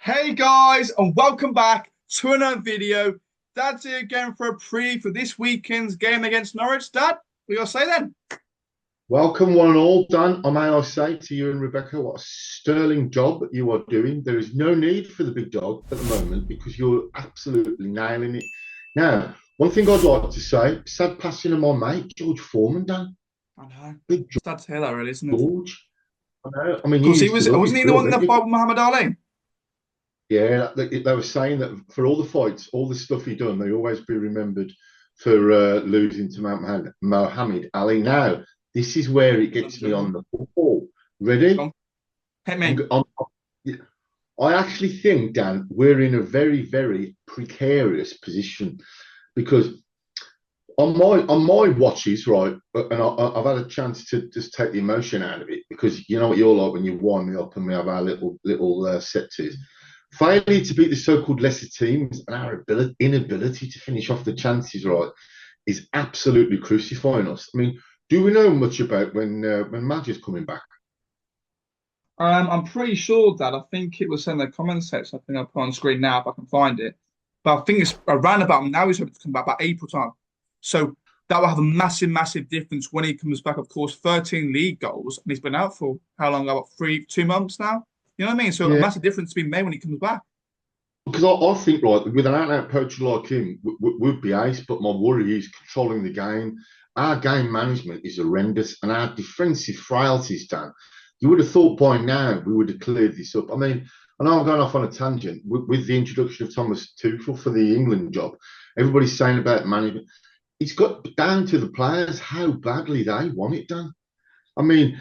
Hey guys, and welcome back to another video. Dad's here again for a preview for this weekend's game against Norwich. Dad, what you got to say then? Welcome, one and all. Dan, may I say to you and Rebecca, what a sterling job that you are doing. There is no need for the big dog at the moment because you're absolutely nailing it. Now, one thing I'd like to say, sad passing of my mate, George Foreman, Dan. I know. Big It's sad to hear that, really, isn't it? George. I know. I mean, you Because he used to was, love his wasn't he the one blood, in the didn't you? fight with Muhammad Ali? Yeah, they were saying that for all the fights, all the stuff he done, they always be remembered for losing to Muhammad Ali. Now, this is where it Another gets me good on one. the ball. Go Ready? on, hit I'm, me. I'm, I actually think, Dan, we're in a very, very precarious position because on my watches, right, and I've had a chance to just take the emotion out of it because you know what you're like when you wind me up and we have our little set tos. Failure to beat the so-called lesser teams and our inability to finish off the chances, right, is absolutely crucifying us. I mean, do we know much about when Madge's coming back? I'm pretty sure that I think it was in the comment section. I think I'll put on screen now if I can find it. But I think it's around about now. He's hoping to come back by April time. So that will have a massive, massive difference when he comes back. Of course, 13 league goals, and he's been out for how long? About 2 months now. You know what I mean? So a Yeah, massive difference to be made when he comes back. because I think right with an out-and-out poacher like him would be ace, but my worry is controlling the game. Our game management is horrendous, and our defensive frailties, Dan. You would have thought by now we would have cleared this up. I mean, I know I'm going off on a tangent with the introduction of Thomas Tuchel for the England job. Everybody's saying about management. It's got down to the players how badly they want it done. I mean,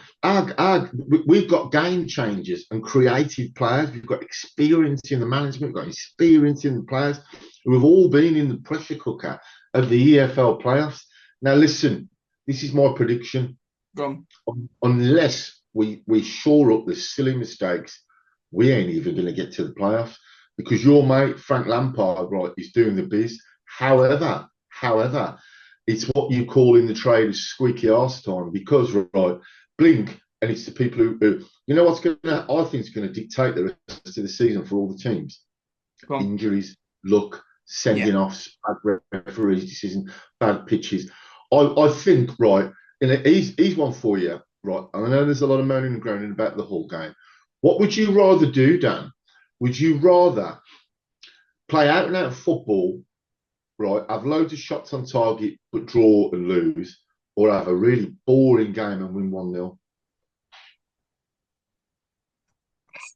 we've got game changers and creative players. We've got experience in the management, we've got experience in the players who have all been in the pressure cooker of the EFL playoffs. Now, listen, this is my prediction. Go on. Unless we shore up the silly mistakes, we ain't even going to get to the playoffs because your mate, Frank Lampard, right, is doing the biz. However, it's what you call in the trade a squeaky arse time because right, blink, and it's the people who you know what's going to I think is going to dictate the rest of the season for all the teams. Go on. Injuries, luck, Yeah. sending offs, bad referees decision, bad pitches. I think right, and he's one for you, right. I know there's a lot of moaning and groaning about the whole game. What would you rather do, Dan? Would you rather play out and out football, right, have loads of shots on target but draw and lose, or have a really boring game and win 1-0?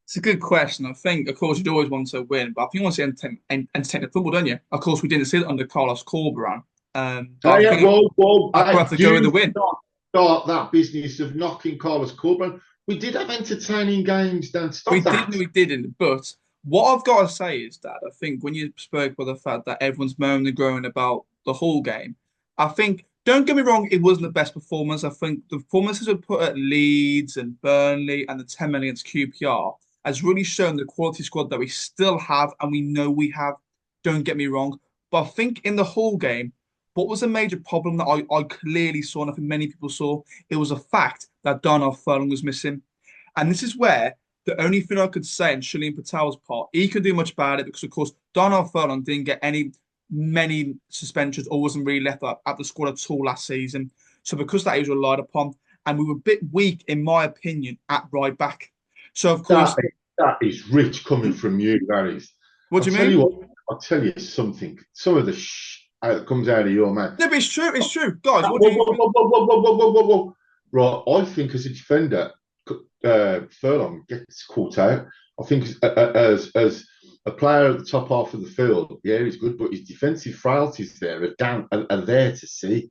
It's a good question. I think, of course, you'd always want to win, but I think you want to entertain the football, don't you? Of course, we didn't see it under Carlos Corberan. Oh, But I yeah, think well, I'd hey, have to go with do the win. not start that business of knocking Carlos Corberan. We did have entertaining games, Dan. We Stop did and that. we didn't. But what I've got to say is that I think when you spoke about the fact that everyone's moaning and groaning about the whole game, I think, don't get me wrong, it wasn't the best performance. I think the performances we put at Leeds and Burnley and the 10 men against QPR has really shown the quality squad that we still have and we know we have. Don't get me wrong. But I think in the whole game, what was a major problem that I clearly saw, and I think many people saw, it was a fact that Darnell Furlong was missing. And this is where the only thing I could say on Shillian Patel's part, he could do much about it because, of course, Darnell Furlong didn't get many suspensions or wasn't really left at the squad at all last season. So because that he was relied upon, and we were a bit weak, in my opinion, at right back. So of That course, that is rich coming from you, that is. what I'll do you tell mean? you what. I'll tell you something. Some of the that comes out of your mouth. No, but it's true. It's true, guys. What do Whoa, you whoa, think? whoa, whoa, whoa, whoa, whoa, whoa, whoa. Right, I think as a defender, Furlong gets caught out. I think as a player at the top half of the field, yeah, he's good, but his defensive frailties there are there to see.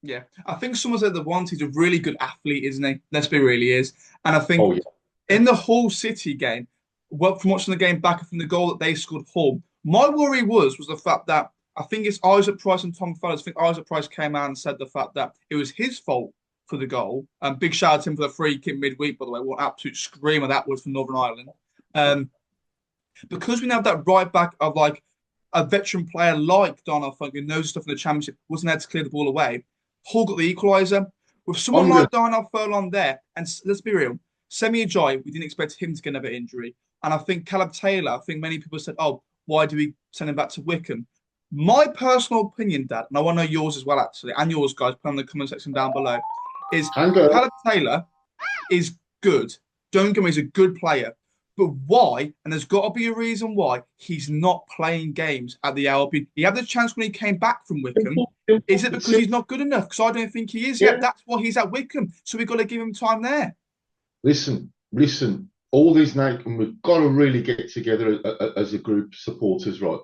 Yeah, I think someone said that once he's a really good athlete, isn't he? Let's be real, he is. And I think Oh yeah, in the whole City game, well, from watching the game back from the goal that they scored home, my worry was the fact that I think it's Isaac Price and Tom Fellas. I think Isaac Price came out and said the fact that it was his fault for the goal. Big shout out to him for the free kick midweek, by the way. What an absolute screamer that was from Northern Ireland. Um, because we now have that right back of like a veteran player like Donald Funk who knows stuff in the championship, wasn't there to clear the ball away. Hull got the equaliser. With someone I'm gonna like Darnell Furlong there, and let's be real, Semi Ajayi, we didn't expect him to get another injury. And I think Caleb Taylor, I think many people said, oh, why do we send him back to Wycombe? My personal opinion, Dad, and I want to know yours as well, actually, and yours, guys, put in the comment section down below, is Hang on. Caleb Taylor is good. Don't get me, he's a good player. But why? And there's got to be a reason why he's not playing games at the Albion. He had the chance when he came back from Wycombe. Simple, simple, Is it because simple. he's not good enough? Because I don't think he is Yeah. yet. That's why he's at Wycombe. So we've got to give him time there. Listen. All these nights, and we've got to really get together as a group, supporters, right?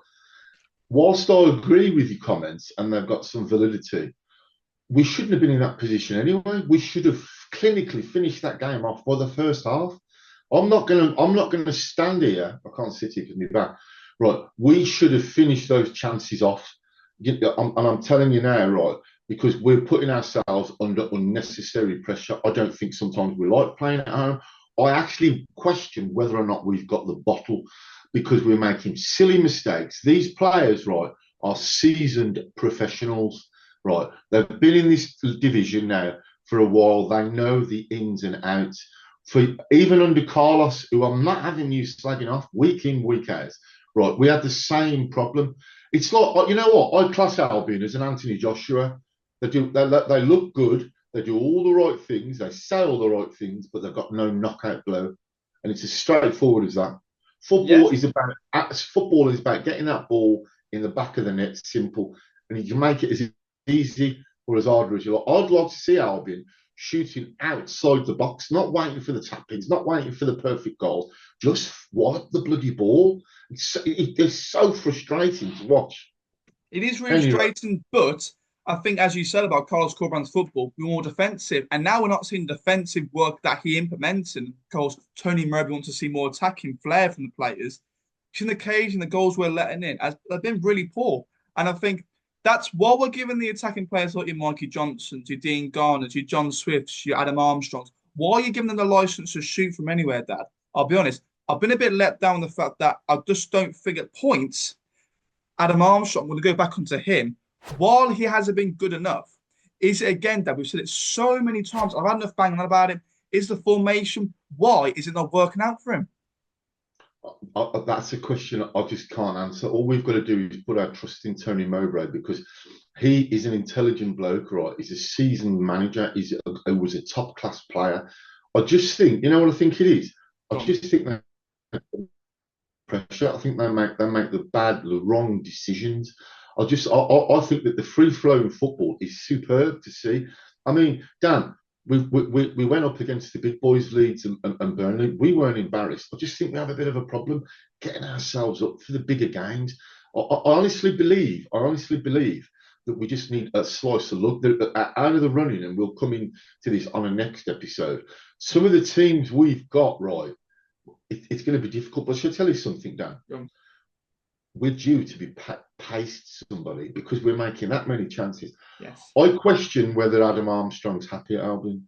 Whilst I agree with your comments, and they've got some validity, we shouldn't have been in that position anyway. We should have clinically finished that game off by the first half. I'm not gonna stand here. I can't sit here because my back. Right. We should have finished those chances off. And I'm telling you now, right, because we're putting ourselves under unnecessary pressure. I don't think sometimes we like playing at home. I actually question whether or not we've got the bottle because we're making silly mistakes. These players, right, are seasoned professionals, right? They've been in this division now for a while. They know the ins and outs. For even under Carlos, who I'm not having you slagging off week in, week out, right? We had the same problem. It's like, you know what? I class Albion as an Anthony Joshua. They look good. They do all the right things. They say all the right things, but they've got no knockout blow. And it's as straightforward as that. Yes. Football is about getting that ball in the back of the net, simple, and you can make it as easy or as hard as you like. I'd like to see Albion shooting outside the box, not waiting for the tap-ins, not waiting for the perfect goals, just wipe the bloody ball. It's so frustrating to watch. It is really Anyway, frustrating, but I think, as you said about Carlos Corberan's football, we're more defensive. And now we're not seeing defensive work that he implements. And of course, Tony Murphy wants to see more attacking flair from the players. In the cage and the goals we're letting in have been really poor. And I think that's what we're giving the attacking players like your Mikey Johnsons, your Dean Garners, your John Swifts, your Adam Armstrongs. Why are you giving them the license to shoot from anywhere, Dad? I'll be honest. I've been a bit let down with the fact that I just don't think at points Adam Armstrong, I'm going to go back onto him. While he hasn't been good enough, is it again that we've said it so many times? I've had enough banging on about him. Is the formation? Why is it not working out for him? that's a question I just can't answer. All we've got to do is put our trust in Tony Mowbray because he is an intelligent bloke, right? He's a seasoned manager. He was a top class player. I just think, you know what I think it is? I just think that pressure. I think they make the wrong decisions. I think that the free flowing football is superb to see. I mean, Dan, we went up against the big boys, Leeds and Burnley. We weren't embarrassed. I just think we have a bit of a problem getting ourselves up for the bigger games. I honestly believe that we just need a slice of luck out of the running, and we'll come into this on a next episode. Some of the teams we've got right, it's going to be difficult. But shall I tell you something, Dan? We're due to be paced somebody because we're making that many chances. Yes. I question whether Adam Armstrong's happy at Albion.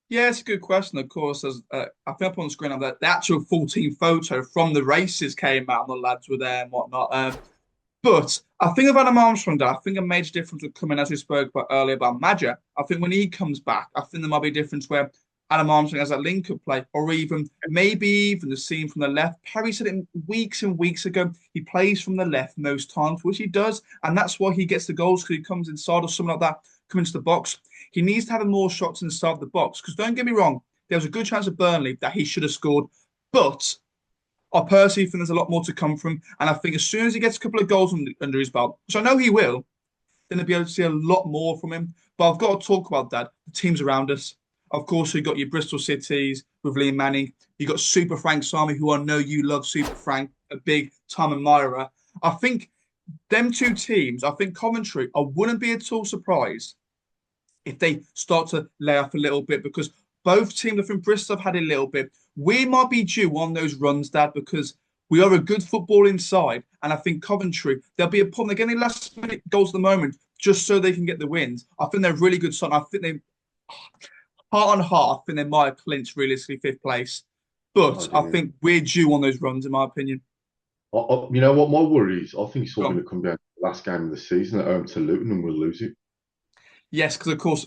Yeah, it's a good question. Of course, as I think up on the screen, that the actual 14 photo from the races came out, and the lads were there and whatnot. But I think of Adam Armstrong, I think a major difference would come in, as we spoke about earlier about Madja. I think when he comes back, I think there might be a difference where Adam Armstrong has that link-up play, or even maybe even the scene from the left. Perry said it weeks and weeks ago. He plays from the left most times, which he does, and that's why he gets the goals because he comes inside or something like that, come into the box. He needs to have more shots inside the box because don't get me wrong, there was a good chance of Burnley that he should have scored, but I personally think there's a lot more to come from, and I think as soon as he gets a couple of goals under his belt, which I know he will, then they'll be able to see a lot more from him. But I've got to talk about that. The teams around us. Of course, you've got your Bristol Cities with Liam Manning. You've got Super Frank Sami, who I know you love Super Frank, a big time admirer. I think them two teams, I think Coventry, I wouldn't be at all surprised if they start to lay off a little bit because both teams, I think Bristol have had a little bit. We might be due on those runs, Dad, because we are a good football inside. And I think Coventry, there'll be a problem. They're getting last minute goals at the moment just so they can get the wins. I think they're a really good side. I think they, heart on heart, I think they might have clinched realistically fifth place. But I think we're due on those runs, in my opinion. You know what my worry is? I think it's all Go on. going to come down to the last game of the season at home to Luton and we'll lose it. Yes, because of course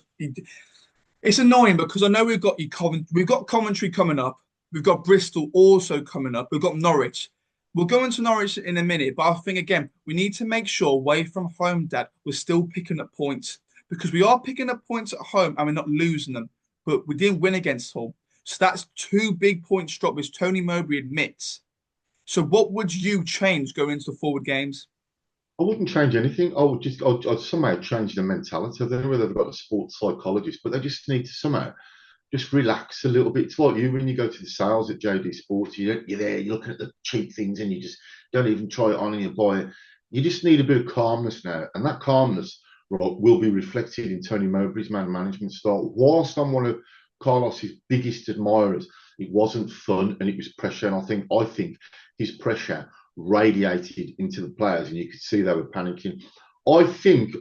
it's annoying because I know we've got Coventry coming up. We've got Bristol also coming up. We've got Norwich. We'll go into Norwich in a minute, but I think again, we need to make sure away from home, Dad, we're still picking up points because we are picking up points at home and we're not losing them. But we didn't win against Hull. So that's 2 big points drop, which Tony Mowbray admits. So what would you change going into the forward games? I wouldn't change anything. I'd somehow change the mentality. I don't know whether they've got a sports psychologist, but they just need to somehow just relax a little bit. It's like you when you go to the sales at JD Sports, you're there, you're looking at the cheap things and you just don't even try it on and you buy it. You just need a bit of calmness now. And that calmness, right, will be reflected in Tony Mowbray's man management style. Whilst I'm one of Carlos's biggest admirers, it wasn't fun and it was pressure. And I think his pressure radiated into the players and you could see they were panicking. I think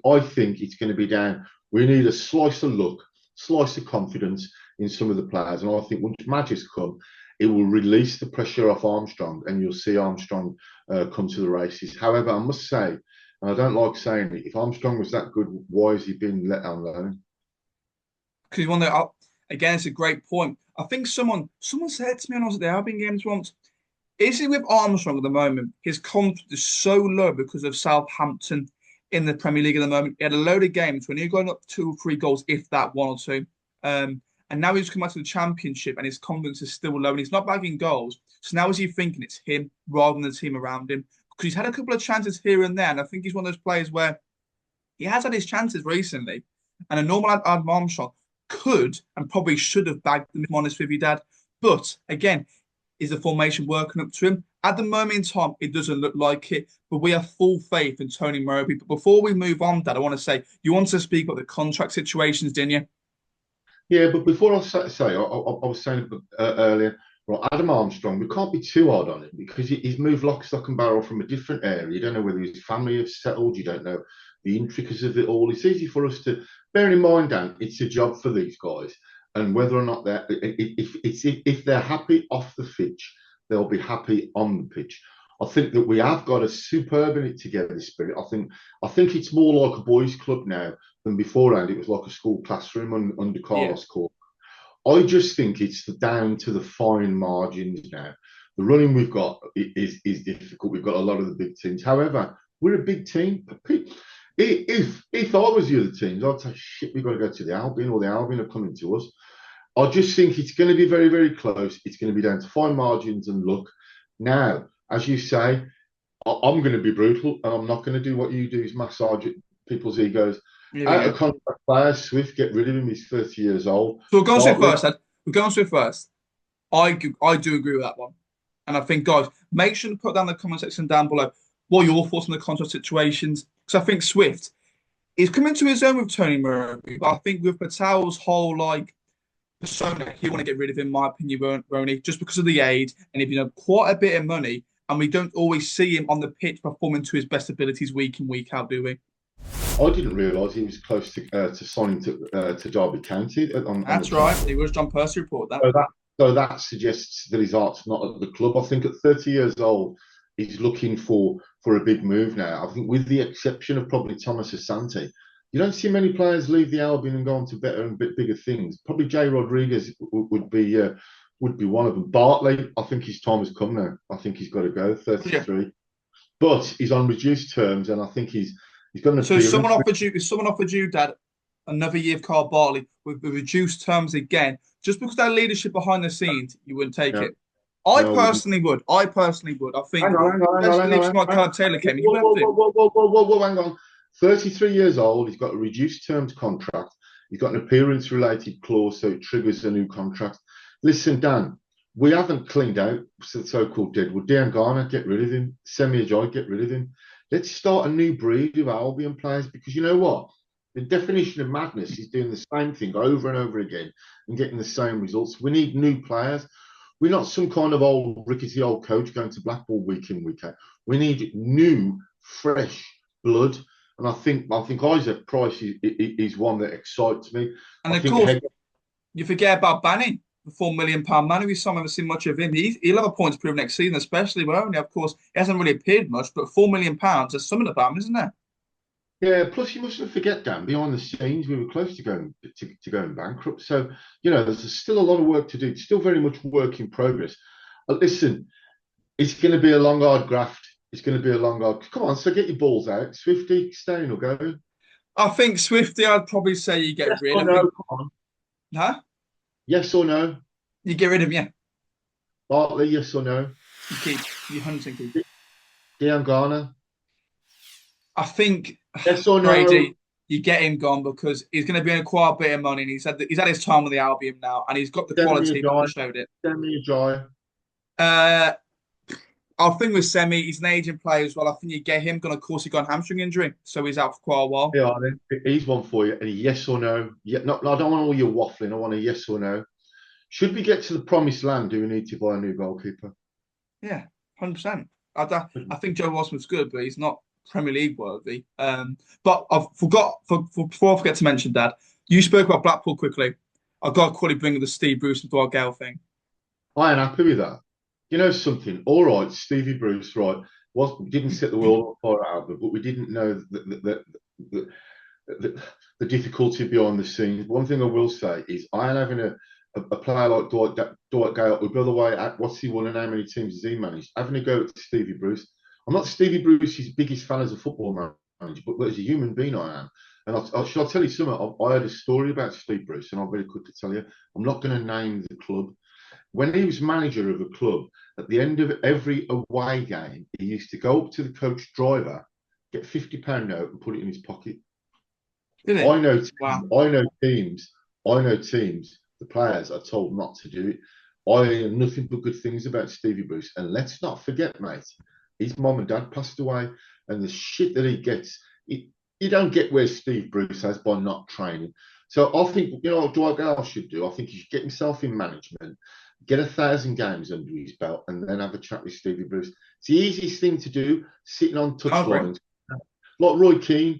it's going to be down. We need a slice of luck, slice of confidence in some of the players. And I think once Madge's come, it will release the pressure off Armstrong and you'll see Armstrong come to the races. However, I must say, and I don't like saying it, if Armstrong was that good, why has he been let on loan? Because you want to, again, it's a great point. I think someone said to me when I was at the Albion games once, is it with Armstrong at the moment? His confidence is so low because of Southampton in the Premier League at the moment. He had a load of games when you're going up 2 or 3 goals, if that one or two. And now he's come back to the Championship and his confidence is still low and he's not bagging goals. So now is he thinking it's him rather than the team around him? Because he's had a couple of chances here and there. And I think he's one of those players where he has had his chances recently. And a normal Adam Armstrong could and probably should have bagged them, if I'm honest with you, Dad. But again, is the formation working up to him? At the moment in time, it doesn't look like it, but we have full faith in Tony Mowbray. But before we move on, Dad, I want to say you want to speak about the contract situations, didn't you? Yeah, but before I was saying earlier, well, Adam Armstrong, we can't be too hard on him because he's moved lock, stock, and barrel from a different area. You don't know whether his family have settled. You don't know the intricacies of it all. It's easy for us to bear in mind, Dan. It's a job for these guys, and whether or not if they're happy off the pitch, they'll be happy on the pitch. I think that we have got a superb in it together spirit. I think it's more like a boys' club now than beforehand. It was like a school classroom under Yeah. Carlos Court. I just think it's down to the fine margins now. The running we've got is difficult. We've got a lot of the big teams. However, we're a big team. If I was the other teams, I'd say, shit, we've got to go to the Albion or the Albion are coming to us. I just think it's going to be very, very close. It's going to be down to fine margins and luck. Now, as you say, I'm going to be brutal and I'm not going to do what you do is massage people's egos. Here we Out of go. contract player, Swift, get rid of him. He's 30 years old. So we'll go on Swift Bartley, first, Dad. We'll go on Swift first. I do agree with that one. And I think, guys, make sure to put down the comment section down below what are your thoughts on the contract situations. Because I think Swift is coming to his own with Tony Murray. But I think with Patel's whole like persona, he want to get rid of him, in my opinion, Ronnie, just because of the age and if you know quite a bit of money, and we don't always see him on the pitch performing to his best abilities week in, week out, do we? I didn't realise he was close to signing to Derby County on the That's right. transfer. It was John Percy report that. So that suggests that his heart's not at the club. I think at 30 years old, he's looking for a big move now. I think with the exception of probably Thomas Asante, you don't see many players leave the Albion and go on to better and bigger things. Probably Jay Rodriguez would be one of them. Bartley, I think his time has come now. I think he's got to go, Yeah. 33. But he's on reduced terms, and I think he's got an So if appearance. someone offered you, Dad, another year of Carl Bartley with reduced terms again, just because that leadership behind the scenes, you wouldn't take No, it. I no, I wouldn't. personally would. I personally would. I think, Hang on, hang on, hang on, hang especially if on, someone like hang on. Callum Taylor came, you Whoa, would have whoa, to. whoa, whoa, whoa, whoa, whoa, whoa, hang on. 33 years old. He's got a reduced terms contract. He's got an appearance related clause, so it triggers a new contract. Listen, Dan, we haven't cleaned out so-called deadwood. Dean Garner, get rid of him. Semi Ajoy, get rid of him. Let's start a new breed of Albion players because you know what? The definition of madness is doing the same thing over and over again and getting the same results. We need new players. We're not some kind of old rickety old coach going to Blackpool week in, week out. We need new, fresh blood. And I think Isaac Price is one that excites me. And I of think course, you forget about Banny, the £4 million man. We still haven't seen much of him. He'll have a point to prove next season, especially when only, of course, he hasn't really appeared much, but £4 million, there's something about him, isn't there? Yeah, plus you mustn't forget, Dan, behind the scenes, we were close to going bankrupt. So, there's still a lot of work to do. It's still very much work in progress. Listen, it's going to be a long, hard graft. It's going to be a long, hard. Come on, so get your balls out. Swifty, staying or going? I think Swifty, I'd probably say you get Yes rid. or I no? think, Come on. huh? Yes or no? You get rid of him, yeah. Bartley, yes or no? You keep, you 100% keep. Dion Garner, I think yes or no? Brady, you get him gone because he's going to be in quite a bit of money, and he's had his time with the Albion now, and he's got the Send me a quality. dry. People showed it. Send me a dry. Uh, I think with Semi, he's an aging player as well. I think you get him. Of course, he got a hamstring injury, so he's out for quite a while. Yeah, then. He's one for you. And a yes or no? Yeah, no, I don't want all your waffling. I want a yes or no. Should we get to the promised land, do we need to buy a new goalkeeper? Yeah, 100%. I think Joe Watson's good, but he's not Premier League worthy. But I forgot before I forget to mention, Dad, you spoke about Blackpool quickly. I've got to quickly bring the Steve Bruce and Dwight Gayle thing. I am happy with that. You know something? All right, Stevie Bruce, right, didn't set the world on fire out, but we didn't know the, the difficulty behind the scenes. One thing I will say is I am having a player like Dwight Gale, who, by the way, what's he won and how many teams has he managed? Having a go at Stevie Bruce. I'm not Stevie Bruce's biggest fan as a football manager, but as a human being, I am. And shall I tell you something? I heard a story about Steve Bruce, and I'll very quickly tell you. I'm not going to name the club. When he was manager of a club, at the end of every away game, he used to go up to the coach driver, get £50 note, and put it in his pocket. Did I it? know teams, Wow. I know teams, I know teams, the players are told not to do it. I hear nothing but good things about Stevie Bruce. And let's not forget, mate, his mom and dad passed away, and the shit that he gets, you don't get where Steve Bruce has by not training. So I think, what Dwight Gale should do, I think he should get himself in management, get 1,000 games under his belt, and then have a chat with Stevie Bruce. It's the easiest thing to do, sitting on I agree. touchlines. Like Roy Keane,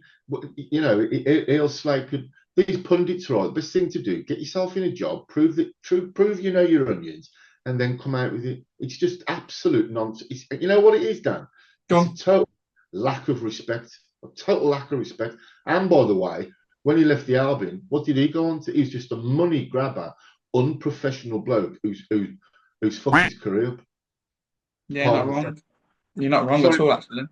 he'll slate these pundits, right? The best thing to do: get yourself in a job, prove you know your onions, and then come out with it. It's just absolute nonsense. You know what it is, Dan? Go It's a on. total lack of respect. A total lack of respect. And by the way, when he left the Albion, what did he go on to? He's just a money grabber, unprofessional bloke who's fucked his career up. Yeah, not Pardon. wrong. You're not wrong at Sorry, all, actually.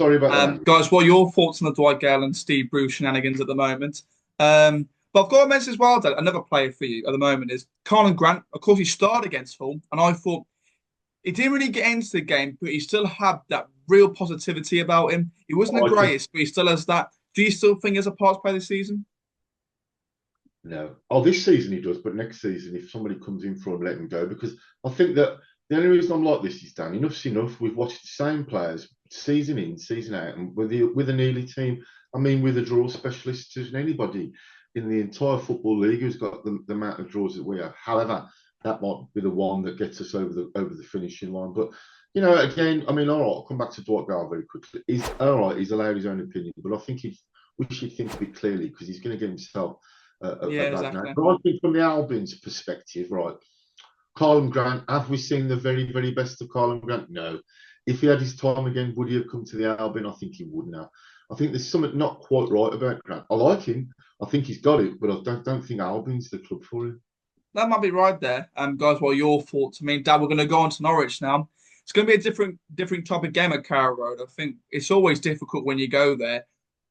sorry about the language. Guys, what are your thoughts on the Dwight Gale and Steve Bruce shenanigans at the moment? But I've got to mention as well that another player for you at the moment is Colin Grant. Of course, he started against Hull, and I thought he didn't really get into the game, but he still had that real positivity about him. He wasn't the I think greatest, but he still has that. Do you still think he has a part to play this season? No. Oh, this season he does, but next season, if somebody comes in for him, let him go. Because I think that the only reason I'm like this is, Dan, enough's enough. We've watched the same players season in, season out, and with an Ely team, I mean, with the draw specialists, there's anybody in the entire football league who's got the amount of draws that we have. However, that might be the one that gets us over the finishing line. But again, I mean, all right, I'll come back to Dwight Gale very quickly. He's all right. He's allowed his own opinion, but I think we should think a bit clearly because he's going to get himself Yeah, a bad night. exactly. But I think from the Albion's perspective, right, Carlin Grant, have we seen the very, very best of Carlin Grant? No. If he had his time again, would he have come to the Albion? I think he would now. I think there's something not quite right about Grant. I like him. I think he's got it, but I don't think Albion's the club for him. That might be right there. Guys, what are your thoughts? I mean, Dad, we're going to go on to Norwich now. It's going to be a different type of game at Carrow Road. I think it's always difficult when you go there,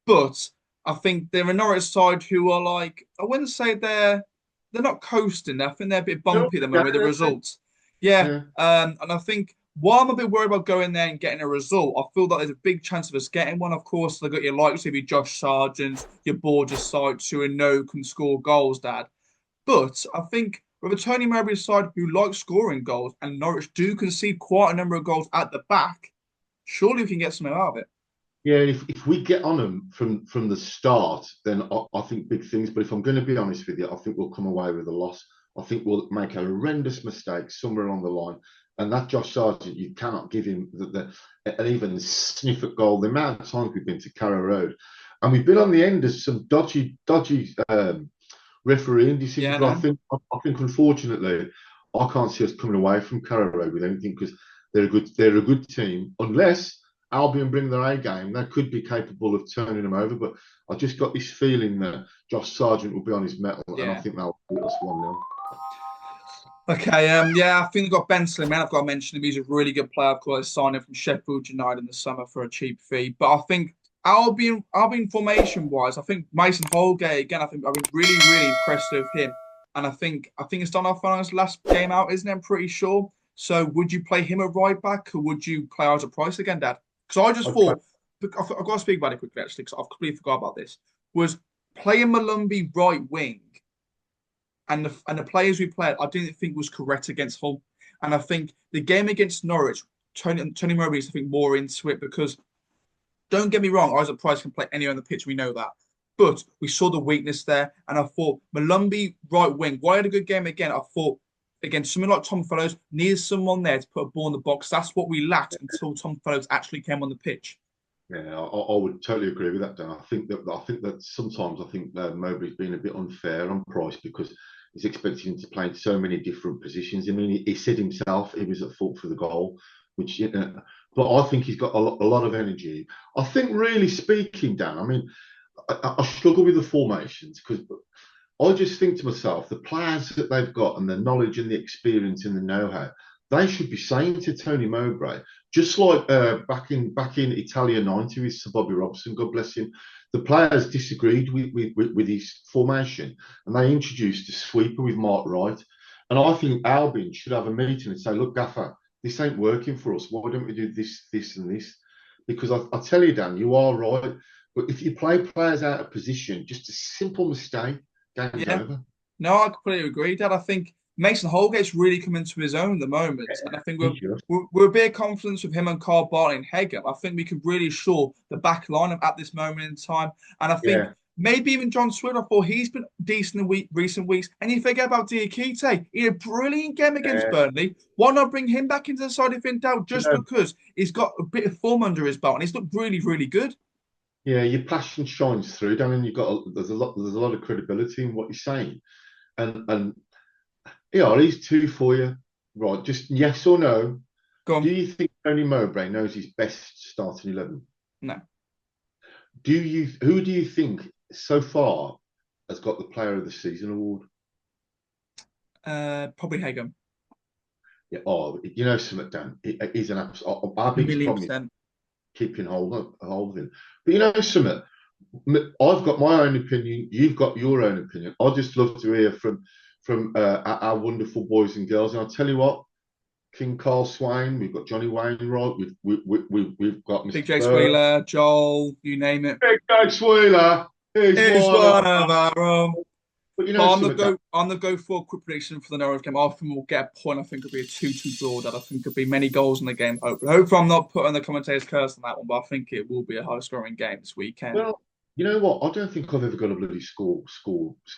but I think they're a Norwich side who are like I wouldn't say they're not coasting. I think they're a bit No, bumpy at the yeah, moment with the yeah, results. Yeah, yeah. and I think while I'm a bit worried about going there and getting a result, I feel that there's a big chance of us getting one. Of course, they've got your likes of your Josh Sargents, your Borges sides who I know can score goals, Dad. But I think with a Tony Mowbray side who likes scoring goals and Norwich do concede quite a number of goals at the back, surely we can get something out of it. Yeah, if we get on them from the start, then I think big things. But if I'm going to be honest with you, I think we'll come away with a loss. I think we'll make a horrendous mistake somewhere along the line. And that Josh Sargent, you cannot give him an even sniff at goal. The amount of times we've been to Carrow Road, and we've been on the end of some dodgy refereeing decisions. Yeah, But no. I think unfortunately, I can't see us coming away from Carrow Road with anything because they're a good team, unless Albion bring their A game, they could be capable of turning them over. But I just got this feeling that Josh Sargent will be on his mettle, and I Yeah. think they'll beat us 1-0. Okay, yeah, I think they've got Ben Slimane. I've got to mention him. He's a really good player. Of course, signed him from Sheffield United in the summer for a cheap fee. But I think Albion formation wise, I think Mason Holgate again. I think I've been really impressed with him, and I think it's done off on his last game out, isn't it? I'm pretty sure. So would you play him at right back, or would you play Isaac Price again, Dad? Because I just I'd play, thought I've got to speak about it quickly actually, because I've completely forgot about this. Was playing Malumbi right wing and the players we played, I didn't think was correct against Hull. And I think the game against Norwich, Tony Mowbray is I think more into it because don't get me wrong, Isaac Price can play anywhere on the pitch. We know that. But we saw the weakness there, and I thought Malumbi right wing. Why had a good game again? I thought again, someone like Tom Fellows needs someone there to put a ball in the box. That's what we lacked until Tom Fellows actually came on the pitch. yeah, I would totally agree with that, Dan. I think that sometimes Mowbray's been a bit unfair on Price because he's expecting him to play in so many different positions. I mean, he said himself he was at fault for the goal, which but I think he's got a lot of energy. I think, really speaking, Dan. I mean, I struggle with the formations because I just think to myself, the players that they've got and the knowledge and the experience and the know-how, they should be saying to Tony Mowbray, just like back in Italia '90 with Sir Bobby Robson, God bless him, the players disagreed with his formation and they introduced a sweeper with Mark Wright. And I think Albion should have a meeting and say, look, Gaffer, this ain't working for us. Why don't we do this, this, and this? Because I tell you, Dan, you are right. But if you play players out of position, just a simple mistake, game's Yeah. over. No, I completely agree, Dad. I think Mason Holgate's really come into his own at the moment, and I think Thank you. we're a bit of confidence with him and Carl Bartley and Hegel. I think we could really assure the back line at this moment in time, and I think Yeah, maybe even John Swin. I thought he's been decent in recent weeks, and you forget about Diakite. He had a brilliant game against yeah. Burnley. Why not bring him back into the side if in doubt? You Just know, because he's got a bit of form under his belt, and he's looked really good. yeah, your passion shines through, Dan, and there's a lot of credibility in what you're saying. And yeah, these two for you. Right, just yes or no. Go Do on. you think Tony Mowbray knows his best starting 11? No, Who do you think so far has got the Player of the Season award? probably Hegel. Yeah, oh, you know something, Dan. He's an absolute. Our A biggest million problem is percent. keeping hold of him. But you know something. I've got my own opinion. You've got your own opinion. I'd just love to hear from our wonderful boys and girls. And I'll tell you what, King Carl Swain, we've got Johnny Wainwright, we've got Big Mr. Jake Burr. Squealer, Joel, you name it. Big Dave Sweeler is It's one of one of our own. but you But know something, Dan. on the go for a quick prediction for the Norwich game. I think we'll get a point. I think it'll be a 2-2 draw. That I think could be many goals in the game. Hopefully, I'm not putting the commentators' curse on that one, but I think it will be a high scoring game this weekend. Well, you know what? I don't think I've ever got a bloody score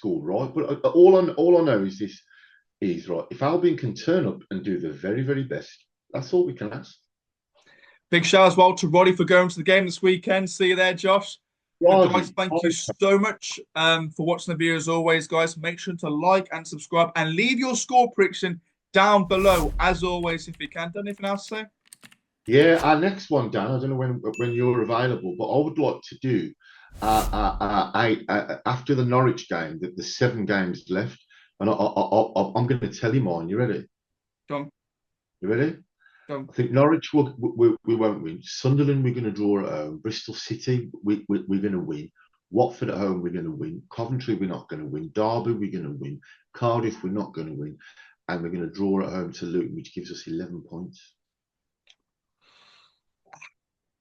right. But all I know is this is right. If Albion can turn up and do the very best, that's all we can ask. Big shout as well to Roddy for going to the game this weekend. See you there, Josh. But guys, Roddy, thank you so much for watching the video as always, guys. Make sure to like and subscribe and leave your score prediction down below as always if you can. Done anything else to say? yeah, our next one, Dan. I don't know when you're available, but I would like to do after the Norwich game. The 7 games left, and I'm going to tell you mine. You ready? Done. You ready? Done. I think Norwich we won't win. Sunderland we're going to draw at home. Bristol City we're going to win. Watford at home we're going to win. Coventry we're not going to win. Derby we're going to win. Cardiff we're not going to win, and we're going to draw at home to Luton, which gives us 11 points.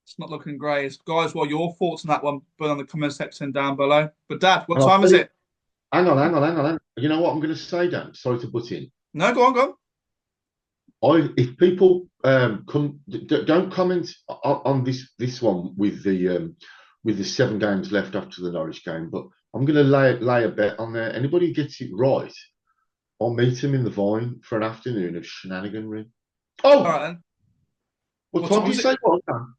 It's not looking great. Guys, what are your thoughts on that one? Put on the comment section down below. But Dad, what And I'll time tell is you, it? hang on. You know what I'm going to say, Dan? Sorry to butt in. No, go on, go on. If people don't comment on this one with the 7 games left after the Norwich game, but I'm going to lay a bet on there. Anybody who gets it right, I'll meet him in the Vine for an afternoon of shenaniganry. All Oh, right then. what What time time do you is it? say? What time?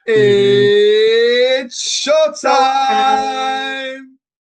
It's So, showtime!